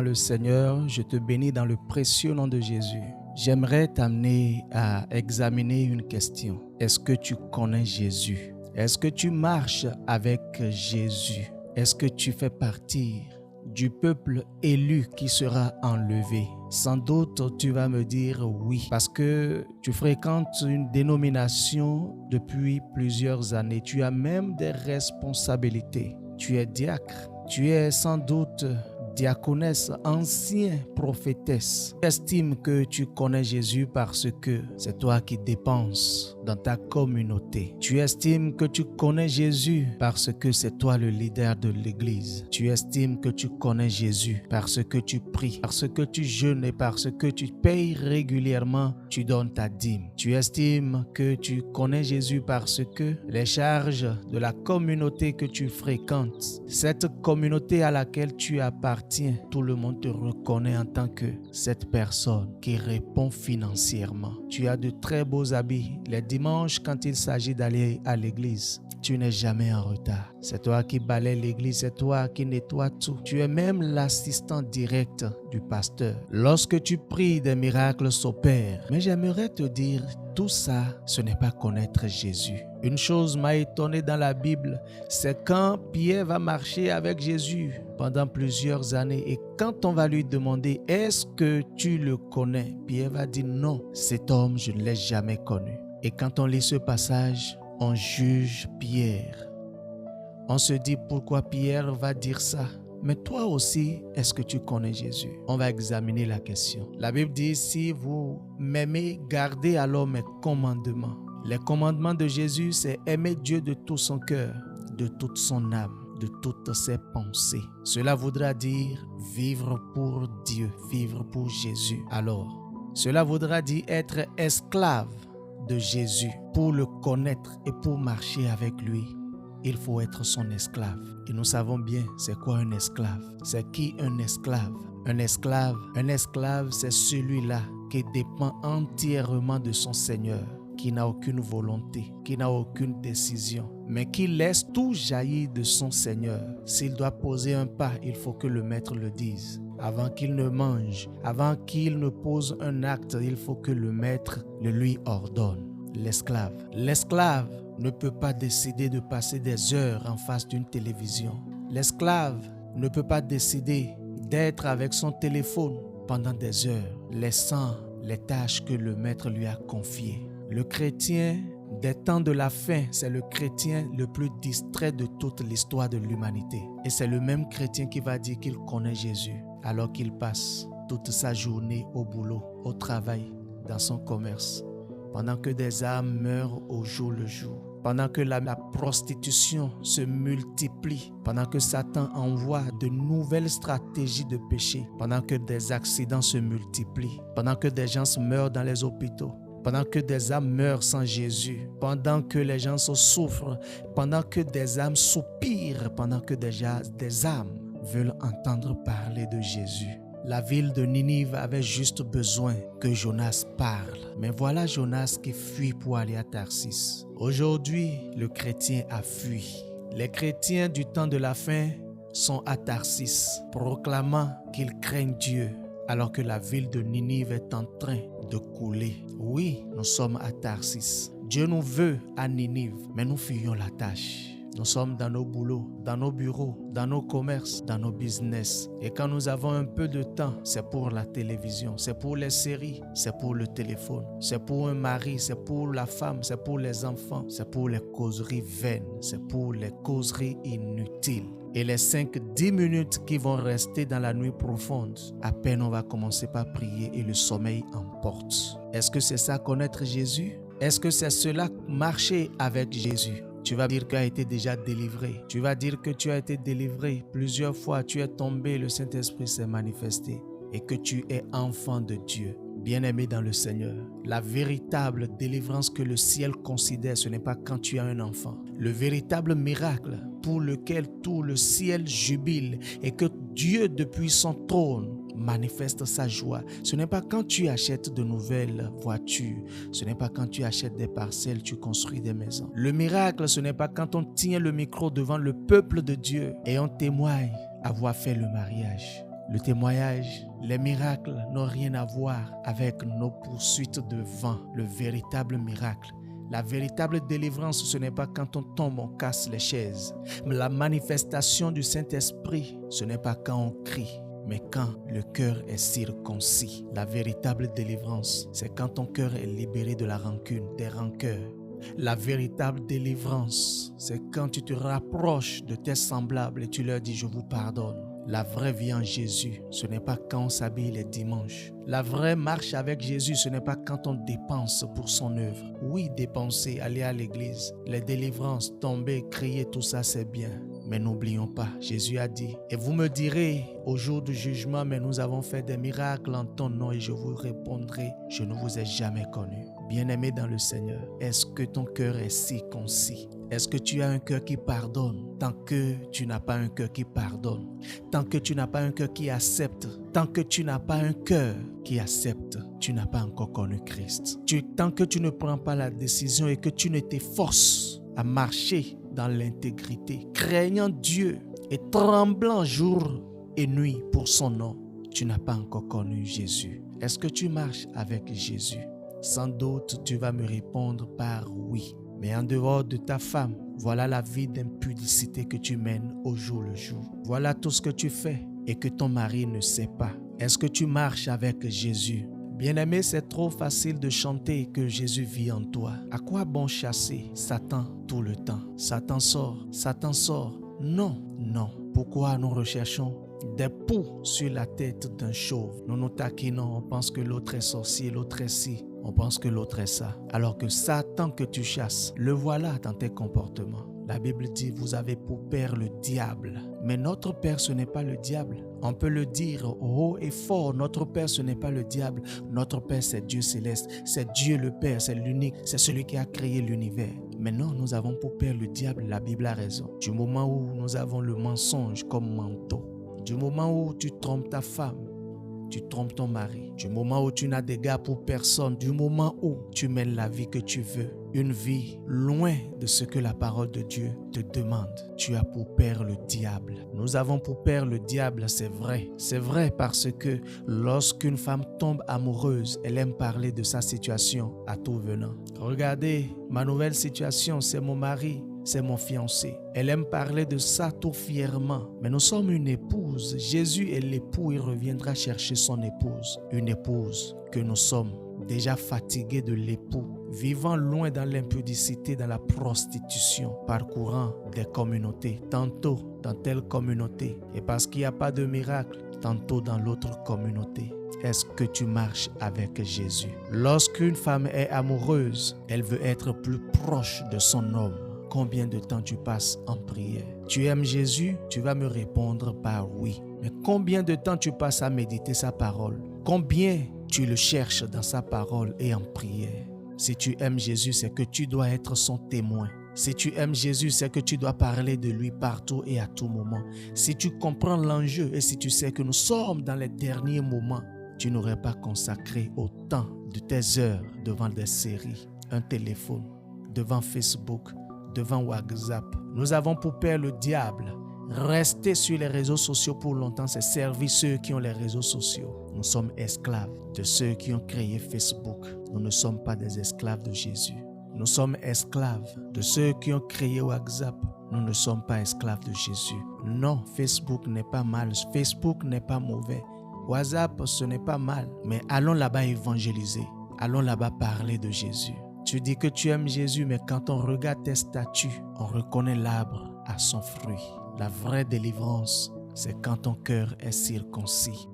dans le Seigneur, je te bénis dans le précieux nom de Jésus. J'aimerais t'amener à examiner une question. Est-ce que tu connais Jésus? Est-ce que tu marches avec Jésus? Est-ce que tu fais partie du peuple élu qui sera enlevé? Sans doute, tu vas me dire oui, parce que tu fréquentes une dénomination depuis plusieurs années. Tu as même des responsabilités. Tu es diacre. Tu es sans doute diaconesse, ancienne prophétesse. Tu estimes que tu connais Jésus parce que c'est toi qui dépenses dans ta communauté. Tu estimes que tu connais Jésus parce que c'est toi le leader de l'église. Tu estimes que tu connais Jésus parce que tu pries, parce que tu jeûnes et parce que tu payes régulièrement, tu donnes ta dîme. Tu estimes que tu connais Jésus parce que les charges de la communauté que tu fréquentes, cette communauté à laquelle tu appartiens, tout le monde te reconnaît en tant que cette personne qui répond financièrement. Tu as de très beaux habits. Les dimanches, quand il s'agit d'aller à l'église, tu n'es jamais en retard. C'est toi qui balaye l'église, c'est toi qui nettoie tout. Tu es même l'assistant direct du pasteur. Lorsque tu pries, des miracles s'opèrent. Mais j'aimerais te dire, tout ça, ce n'est pas connaître Jésus. Une chose m'a étonné dans la Bible, c'est quand Pierre va marcher avec Jésus pendant plusieurs années et quand on va lui demander « Est-ce que tu le connais ?» Pierre va dire « Non, cet homme, je ne l'ai jamais connu. » Et quand on lit ce passage, on juge Pierre. On se dit pourquoi Pierre va dire ça. Mais toi aussi, est-ce que tu connais Jésus? On va examiner la question. La Bible dit, si vous m'aimez, gardez alors mes commandements. Les commandements de Jésus, c'est aimer Dieu de tout son cœur, de toute son âme, de toutes ses pensées. Cela voudra dire vivre pour Dieu, vivre pour Jésus. Alors, cela voudra dire être esclave de Jésus. Pour le connaître et pour marcher avec lui, il faut être son esclave. Et nous savons bien c'est quoi un esclave. C'est qui un esclave? Un esclave, c'est celui-là qui dépend entièrement de son Seigneur, qui n'a aucune volonté, qui n'a aucune décision, mais qui laisse tout jaillir de son Seigneur. S'il doit poser un pas, il faut que le maître le dise. Avant qu'il ne mange, avant qu'il ne pose un acte, il faut que le maître le lui ordonne. L'esclave ne peut pas décider de passer des heures en face d'une télévision. L'esclave ne peut pas décider d'être avec son téléphone pendant des heures, laissant les tâches que le maître lui a confiées. Le chrétien des temps de la fin, c'est le chrétien le plus distrait de toute l'histoire de l'humanité. Et c'est le même chrétien qui va dire qu'il connaît Jésus alors qu'il passe toute sa journée au boulot, au travail, dans son commerce. Pendant que des âmes meurent au jour le jour, pendant que la prostitution se multiplie, pendant que Satan envoie de nouvelles stratégies de péché, pendant que des accidents se multiplient, pendant que des gens meurent dans les hôpitaux, pendant que des âmes meurent sans Jésus, pendant que les gens souffrent, pendant que des âmes soupirent, pendant que des âmes veulent entendre parler de Jésus. La ville de Ninive avait juste besoin que Jonas parle. Mais voilà Jonas qui fuit pour aller à Tarsis. Aujourd'hui, le chrétien a fui. Les chrétiens du temps de la fin sont à Tarsis, proclamant qu'ils craignent Dieu, alors que la ville de Ninive est en train de couler. Oui, nous sommes à Tarsis. Dieu nous veut à Ninive, mais nous fuyons la tâche. Nous sommes dans nos boulots, dans nos bureaux, dans nos commerces, dans nos business. Et quand nous avons un peu de temps, c'est pour la télévision, c'est pour les séries, c'est pour le téléphone, c'est pour un mari, c'est pour la femme, c'est pour les enfants, c'est pour les causeries vaines, c'est pour les causeries inutiles. Et les 5-10 minutes qui vont rester dans la nuit profonde, à peine on va commencer par prier et le sommeil emporte. Est-ce que c'est ça connaître Jésus? Est-ce que c'est cela marcher avec Jésus? Tu vas dire que tu as été déjà délivré. Tu vas dire que tu as été délivré plusieurs fois. Tu es tombé, le Saint-Esprit s'est manifesté et que tu es enfant de Dieu. Bien-aimé dans le Seigneur, la véritable délivrance que le ciel considère, ce n'est pas quand tu as un enfant. Le véritable miracle pour lequel tout le ciel jubile et que Dieu, depuis son trône, manifeste sa joie. Ce n'est pas quand tu achètes de nouvelles voitures. Ce n'est pas quand tu achètes des parcelles, tu construis des maisons. Le miracle, ce n'est pas quand on tient le micro devant le peuple de Dieu et on témoigne avoir fait le mariage. Le témoignage, les miracles n'ont rien à voir avec nos poursuites de vent. Le véritable miracle, la véritable délivrance, ce n'est pas quand on tombe, on casse les chaises. Mais la manifestation du Saint-Esprit, ce n'est pas quand on crie, mais quand le cœur est circoncis. La véritable délivrance, c'est quand ton cœur est libéré de la rancune, des rancœurs. La véritable délivrance, c'est quand tu te rapproches de tes semblables et tu leur dis « je vous pardonne ». La vraie vie en Jésus, ce n'est pas quand on s'habille les dimanches. La vraie marche avec Jésus, ce n'est pas quand on dépense pour son œuvre. Oui, dépenser, aller à l'église, les délivrances, tomber, crier, tout ça c'est bien. Mais n'oublions pas, Jésus a dit, et vous me direz au jour du jugement, mais nous avons fait des miracles en ton nom et je vous répondrai, je ne vous ai jamais connu. Bien-aimé dans le Seigneur, est-ce que ton cœur est circoncis? Est-ce que tu as un cœur qui pardonne? Tant que tu n'as pas un cœur qui pardonne, tant que tu n'as pas un cœur qui accepte, tant que tu n'as pas un cœur qui accepte, tu n'as pas encore connu Christ. Tant que tu ne prends pas la décision et que tu ne t'efforces à marcher dans l'intégrité, craignant Dieu et tremblant jour et nuit pour son nom, tu n'as pas encore connu Jésus. Est-ce que tu marches avec Jésus? Sans doute, tu vas me répondre par oui. Mais en dehors de ta femme, voilà la vie d'impudicité que tu mènes au jour le jour. Voilà tout ce que tu fais et que ton mari ne sait pas. Est-ce que tu marches avec Jésus? Bien-aimé, c'est trop facile de chanter que Jésus vit en toi. À quoi bon chasser Satan tout le temps? Satan sort, Satan sort. Non, non. Pourquoi nous recherchons des poux sur la tête d'un chauve? Nous nous taquinons, on pense que l'autre est sorcier, l'autre est ci. On pense que l'autre est ça. Alors que Satan que tu chasses, le voilà dans tes comportements. La Bible dit, vous avez pour père le diable. Mais notre père, ce n'est pas le diable. On peut le dire haut et fort, notre père, ce n'est pas le diable. Notre père, c'est Dieu céleste. C'est Dieu le Père, c'est l'unique. C'est celui qui a créé l'univers. Mais non, nous avons pour père le diable. La Bible a raison. Du moment où nous avons le mensonge comme manteau, du moment où tu trompes ta femme, tu trompes ton mari, du moment où tu n'as d'égard pour personne, du moment où tu mènes la vie que tu veux, une vie loin de ce que la parole de Dieu te demande, tu as pour père le diable. Nous avons pour père le diable, c'est vrai. C'est vrai parce que lorsqu'une femme tombe amoureuse, elle aime parler de sa situation à tout venant. Regardez, ma nouvelle situation, c'est mon mari. C'est mon fiancé. Elle aime parler de ça tout fièrement. Mais nous sommes une épouse. Jésus est l'époux. Il reviendra chercher son épouse. Une épouse que nous sommes déjà fatigués de l'époux, vivant loin dans l'impudicité, dans la prostitution, parcourant des communautés, tantôt dans telle communauté. Et parce qu'il n'y a pas de miracle, tantôt dans l'autre communauté. Est-ce que tu marches avec Jésus? Lorsqu'une femme est amoureuse, elle veut être plus proche de son homme. Combien de temps tu passes en prière? Tu aimes Jésus? Tu vas me répondre par oui. Mais combien de temps tu passes à méditer sa parole? Combien tu le cherches dans sa parole et en prière? Si tu aimes Jésus, c'est que tu dois être son témoin. Si tu aimes Jésus, c'est que tu dois parler de lui partout et à tout moment. Si tu comprends l'enjeu et si tu sais que nous sommes dans les derniers moments, tu n'aurais pas consacré autant de tes heures devant des séries, un téléphone, devant Facebook, devant WhatsApp. Nous avons pour père le diable. Rester sur les réseaux sociaux pour longtemps, c'est servir ceux qui ont les réseaux sociaux. Nous sommes esclaves de ceux qui ont créé Facebook. Nous ne sommes pas des esclaves de Jésus. Nous sommes esclaves de ceux qui ont créé WhatsApp. Nous ne sommes pas esclaves de Jésus. Non, Facebook n'est pas mal. Facebook n'est pas mauvais. WhatsApp, ce n'est pas mal. Mais allons là-bas évangéliser. Allons là-bas parler de Jésus. Tu dis que tu aimes Jésus, mais quand on regarde tes statuts, on reconnaît l'arbre à son fruit. La vraie délivrance, c'est quand ton cœur est circoncis.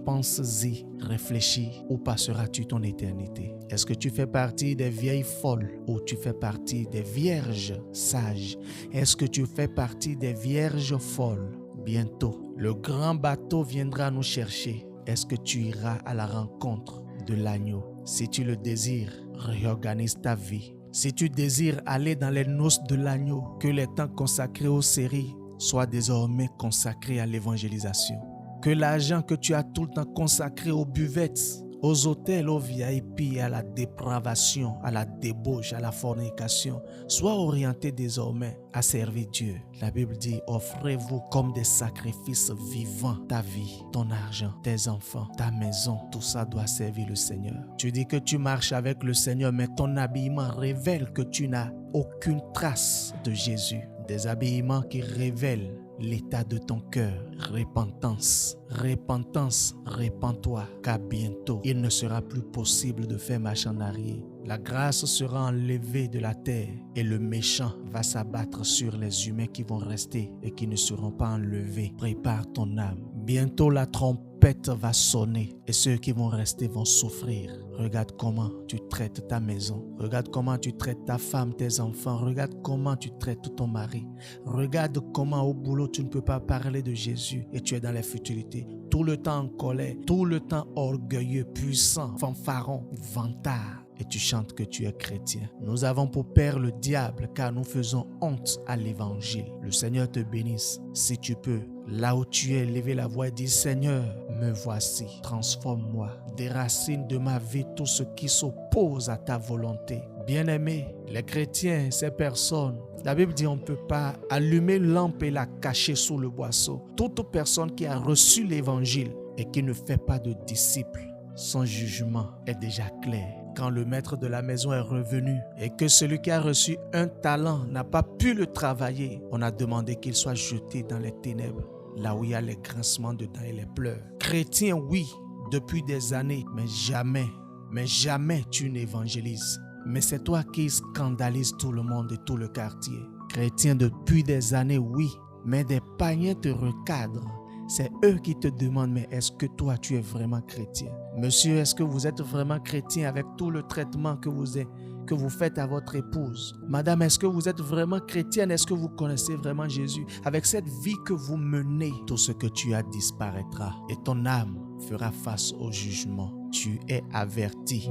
Pense-y, réfléchis, où passeras-tu ton éternité? Est-ce que tu fais partie des vieilles folles ou tu fais partie des vierges sages? Est-ce que tu fais partie des vierges folles? Bientôt, le grand bateau viendra nous chercher. Est-ce que tu iras à la rencontre de l'agneau? Si tu le désires, réorganise ta vie. Si tu désires aller dans les noces de l'agneau, que les temps consacrés aux séries soient désormais consacrés à l'évangélisation. Que l'argent que tu as tout le temps consacré aux buvettes, aux hôtels, aux VIP, à la dépravation, à la débauche, à la fornication, soit orienté désormais à servir Dieu. La Bible dit, offrez-vous comme des sacrifices vivants ta vie, ton argent, tes enfants, ta maison. Tout ça doit servir le Seigneur. Tu dis que tu marches avec le Seigneur, mais ton habillement révèle que tu n'as aucune trace de Jésus. Des habillements qui révèlent l'état de ton cœur. Repentance, repentance, repens-toi, car bientôt, il ne sera plus possible de faire marche en arrière. La grâce sera enlevée de la terre et le méchant va s'abattre sur les humains qui vont rester et qui ne seront pas enlevés. Prépare ton âme. Bientôt la trompette va sonner et ceux qui vont rester vont souffrir. Regarde comment tu traites ta maison. Regarde comment tu traites ta femme, tes enfants. Regarde comment tu traites ton mari. Regarde comment au boulot tu ne peux pas parler de Jésus et tu es dans les futilités. Tout le temps en colère, tout le temps orgueilleux, puissant, fanfaron, vantard. Et tu chantes que tu es chrétien. Nous avons pour père le diable car nous faisons honte à l'évangile. Le Seigneur te bénisse. Si tu peux, là où tu es, levez la voix et dis, Seigneur, me voici, transforme-moi, déracine de ma vie tout ce qui s'oppose à ta volonté. Bien-aimés, les chrétiens, ces personnes, la Bible dit on ne peut pas allumer une lampe et la cacher sous le boisseau. Toute personne qui a reçu l'évangile et qui ne fait pas de disciples, son jugement est déjà clair. Quand le maître de la maison est revenu et que celui qui a reçu un talent n'a pas pu le travailler, on a demandé qu'il soit jeté dans les ténèbres, là où il y a les grincements de dents et les pleurs. Chrétien, oui, depuis des années, mais jamais tu n'évangélises. Mais c'est toi qui scandalises tout le monde et tout le quartier. Chrétien depuis des années, oui, mais des païens te recadrent. C'est eux qui te demandent, mais est-ce que toi, tu es vraiment chrétien? Monsieur, est-ce que vous êtes vraiment chrétien avec tout le traitement que vous faites à votre épouse? Madame, est-ce que vous êtes vraiment chrétienne? Est-ce que vous connaissez vraiment Jésus? Avec cette vie que vous menez, tout ce que tu as disparaîtra et ton âme fera face au jugement. Tu es averti.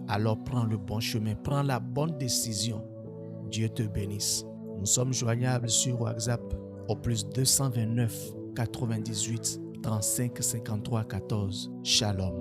Alors prends le bon chemin, prends la bonne décision. Dieu te bénisse. Nous sommes joignables sur WhatsApp au plus 229 98 35 53 14. Shalom.